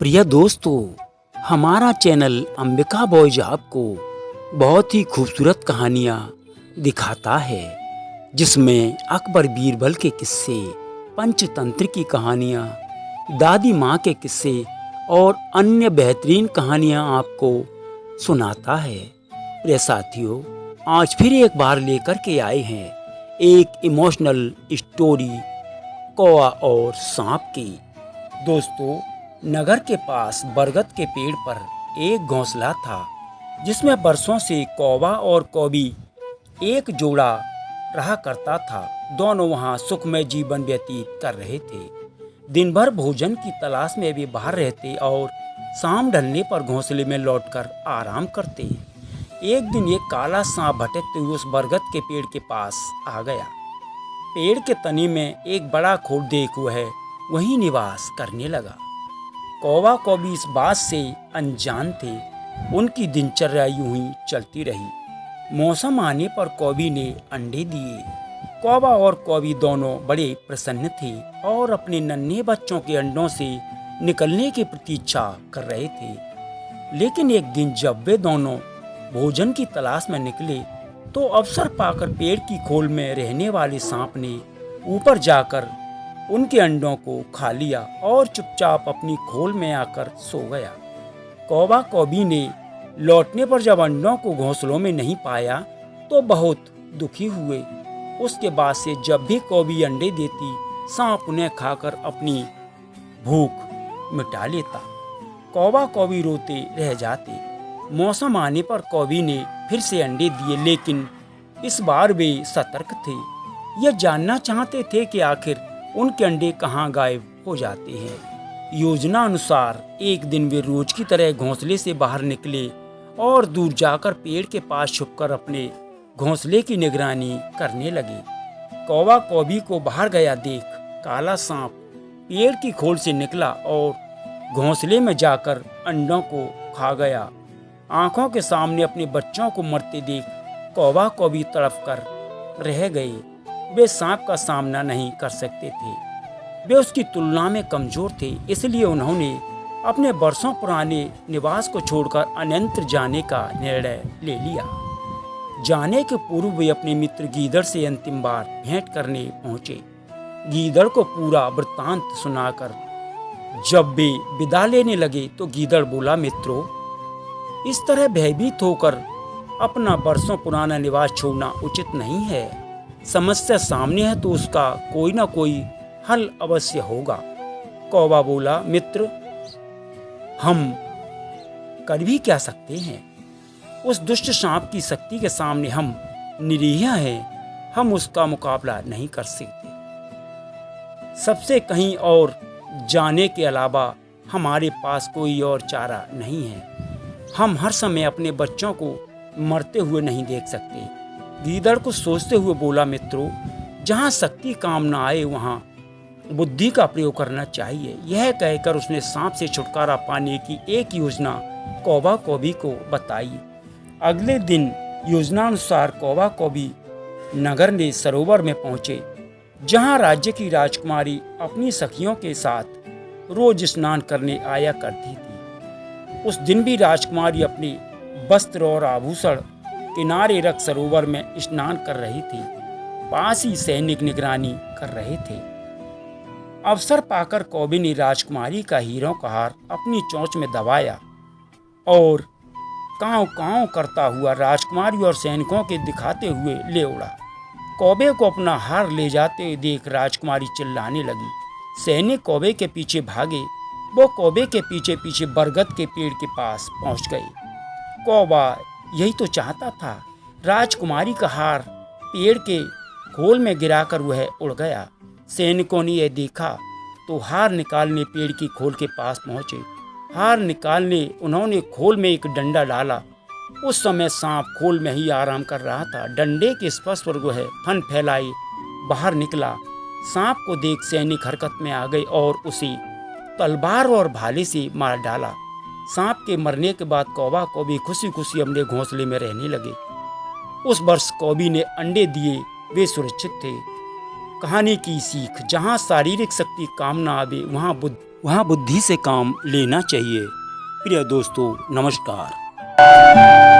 प्रिय दोस्तों, हमारा चैनल अंबिका बॉयज आपको बहुत ही खूबसूरत कहानियाँ दिखाता है, जिसमें अकबर बीरबल के किस्से, पंचतंत्र की कहानियाँ, दादी माँ के किस्से और अन्य बेहतरीन कहानियाँ आपको सुनाता है। प्रिय साथियों, आज फिर एक बार लेकर के आए हैं एक इमोशनल स्टोरी कौवा और सांप की। दोस्तों, नगर के पास बरगद के पेड़ पर एक घोंसला था, जिसमें बरसों से कौवा और कौवी एक जोड़ा रहा करता था। दोनों वहां सुखमय जीवन व्यतीत कर रहे थे। दिन भर भोजन की तलाश में वे बाहर रहते और शाम ढलने पर घोंसले में लौटकर आराम करते। एक दिन एक काला सांप भटकते हुए उस बरगद के पेड़ के पास आ गया। पेड़ के तने में एक बड़ा खोल देख वह वहीं निवास करने लगा। कौवा कौवी इस बात से अनजान थे। उनकी दिनचर्या यूं ही चलती रही। मौसम आने पर कौवी ने अंडे दिए। कौवा और कौवी दोनों बड़े प्रसन्न थे और अपने नन्हे बच्चों के अंडों से निकलने की प्रतीक्षा कर रहे थे। लेकिन एक दिन जब वे दोनों भोजन की तलाश में निकले, तो अवसर पाकर पेड़ की खोल में रहने वाले सांप ने ऊपर जाकर उनके अंडों को खा लिया और चुपचाप अपनी खोल में आकर सो गया। कौवा कौवी ने लौटने पर जब अंडों को घोंसलों में नहीं पाया तो बहुत दुखी हुए। उसके बाद से जब भी कौवी अंडे देती, सांप उन्हें खाकर अपनी भूख मिटा लेता। कौवा कौवी रोते रह जाते। मौसम आने पर कौवी ने फिर से अंडे दिए, लेकिन इस बार वे सतर्क थे। यह जानना चाहते थे कि आखिर उनके अंडे कहाँ गायब हो जाते हैं। योजना अनुसार एक दिन वे रोज की तरह घोंसले से बाहर निकले और दूर जाकर पेड़ के पास छुपकर अपने घोंसले की निगरानी करने लगे। कौवा कौवी को बाहर गया देख काला सांप पेड़ की खोल से निकला और घोंसले में जाकर अंडों को खा गया। आंखों के सामने अपने बच्चों को मरते देख कौवा कौवी तड़प कर रह गए। वे सांप का सामना नहीं कर सकते थे। वे उसकी तुलना में कमजोर थे, इसलिए उन्होंने अपने बरसों पुराने निवास को छोड़कर अन्यत्र जाने का निर्णय ले लिया। जाने के पूर्व वे अपने मित्र गीदड़ से अंतिम बार भेंट करने पहुंचे। गीदड़ को पूरा वृत्तांत सुनाकर जब वे विदा लेने लगे तो गीदड़ बोला, मित्रों, इस तरह भयभीत होकर अपना बरसों पुराना निवास छोड़ना उचित नहीं है। समस्या सामने है तो उसका कोई ना कोई हल अवश्य होगा। कौवा बोला, मित्र, हम कर भी क्या सकते हैं? उस दुष्ट सांप की शक्ति के सामने हम निरीह हैं। हम उसका मुकाबला नहीं कर सकते। सबसे कहीं और जाने के अलावा हमारे पास कोई और चारा नहीं है। हम हर समय अपने बच्चों को मरते हुए नहीं देख सकते। गीदड़ को सोचते हुए बोला, मित्रों, जहाँ शक्ति काम न आए वहाँ बुद्धि का प्रयोग करना चाहिए। यह कहकर उसने सांप से छुटकारा पाने की एक योजना कौवा कौवी को बताई। अगले दिन योजनानुसार कौवा कौवी नगर के सरोवर में पहुंचे, जहाँ राज्य की राजकुमारी अपनी सखियों के साथ रोज स्नान करने आया करती थी। उस दिन भी राजकुमारी अपने वस्त्र और आभूषण किनारे रख सरोवर में स्नान कर रही थी। पास ही सैनिक निगरानी कर रहे थे। अवसर पाकर कौवी ने राजकुमारी का हीरों का हार अपनी चोंच में दबाया और कांव कांव करता हुआ राजकुमारी और सैनिकों के दिखाते हुए ले उड़ा। कौवे को अपना हार ले जाते हुए देख राजकुमारी चिल्लाने लगी। सैनिक कौवे के पीछे भागे। वो कौवे के पीछे पीछे बरगद के पेड़ के पास पहुंच गए। कौवा यही तो चाहता था। राजकुमारी का हार पेड़ के खोल में गिराकर वह उड़ गया। सैनिकों ने यह देखा तो हार निकालने पेड़ की खोल के पास पहुंचे। हार निकालने उन्होंने खोल में एक डंडा डाला। उस समय सांप खोल में ही आराम कर रहा था। डंडे के स्पर्श पर वह फन फैलाए बाहर निकला। सांप को देख सैनिक हरकत में आ गए और उसे तलवार और भाले से मार डाला। सांप के मरने के बाद कौवा कौवी खुशी खुशी अपने घोंसले में रहने लगे। उस वर्ष कौवी ने अंडे दिए, वे सुरक्षित थे। कहानी की सीख, जहाँ शारीरिक शक्ति काम न आवे वहाँ वहाँ बुद्धि से काम लेना चाहिए। प्रिय दोस्तों, नमस्कार।